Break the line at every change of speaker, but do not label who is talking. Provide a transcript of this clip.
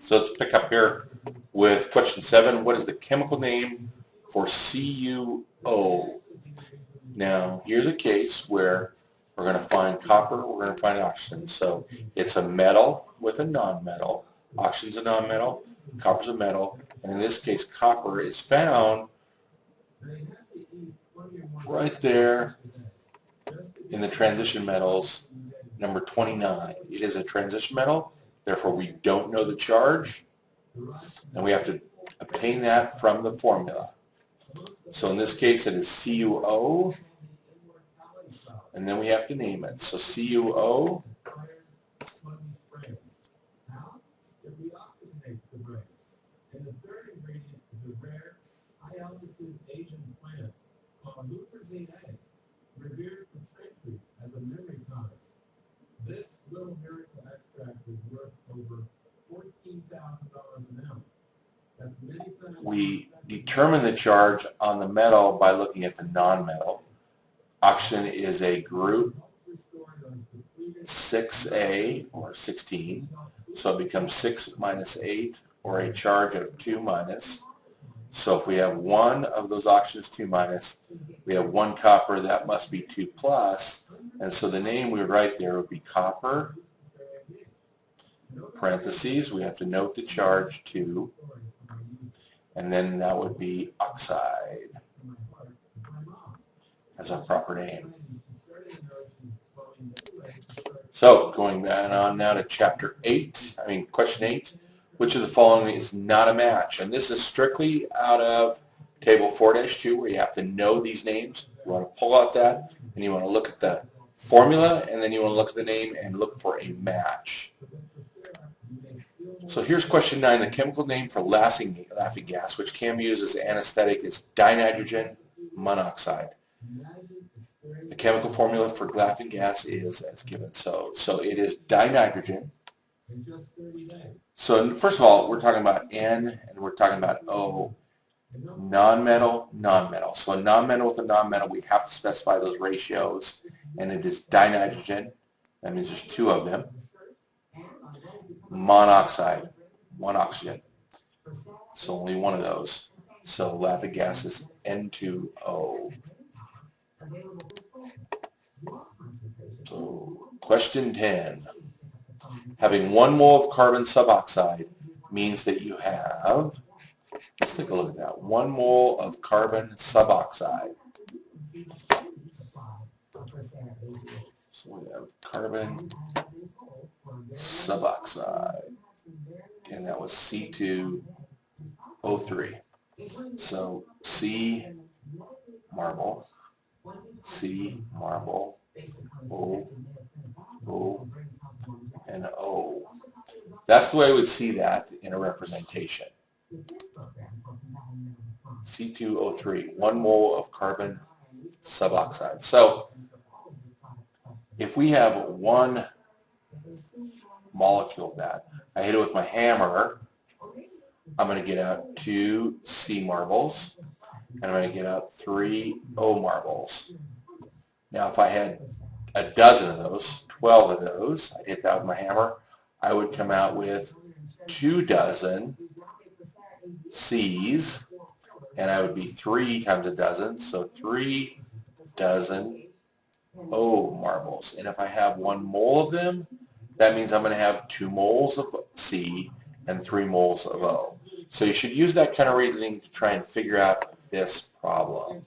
So let's pick up here with question 7. What is the chemical name for CuO? Now, here's a case where we're going to find copper, we're going to find oxygen. So it's a metal with a nonmetal. Oxygen's a nonmetal, copper's a metal, and in this case, copper is found right there in the transition metals, number 29. It is a transition metal, therefore we don't know the charge, and we have to obtain that from the formula. So in this case, it is CuO, and then we have to name it. So CuO
revered for centuries as a memory tonic. This little miracle extract is worth over $14,000 an ounce. That's many times.
We determine the charge on the metal by looking at the nonmetal. Oxygen is a group 6A or 16, so it becomes 6 minus 8, or a charge of 2 minus. So if we have one of those oxygens 2 minus, we have one copper, that must be 2 plus, and so the name we would write there would be copper, parentheses, we have to note the charge 2, and then that would be oxide as our proper name. So going on now to question 8. Which of the following is not a match? And this is strictly out of table 4-2, where you have to know these names. You want to pull out that, and you want to look at the formula, and then you want to look at the name and look for a match. So here's question 9. The chemical name for laughing gas, which can be used as an anesthetic, is dinitrogen monoxide. The chemical formula for laughing gas is as given. So it is dinitrogen. So first of all, we're talking about N and we're talking about O. Non-metal, non-metal. So a non-metal with a non-metal, we have to specify those ratios, and it is dinitrogen. That means there's 2 of them. Monoxide, 1 oxygen. So only 1 of those. So laughing gas is N2O. So question 10. Having 1 mole of carbon suboxide means that you have, let's take a look at that, 1 mole of carbon suboxide. So we have carbon suboxide, and that was C2O3. So C marble, O, and O. That's the way I would see that in a representation. C2O3, 1 mole of carbon suboxide. So if we have 1 molecule of that, I hit it with my hammer, I'm going to get out 2 C marbles, and I'm going to get out 3 O marbles. Now if I had a dozen of those, 12 of those, I'd hit that with my hammer, I would come out with 2 dozen C's, and I would be 3 times a dozen, so 3 dozen O marbles. And if I have 1 mole of them, that means I'm going to have 2 moles of C and 3 moles of O. So you should use that kind of reasoning to try and figure out this problem.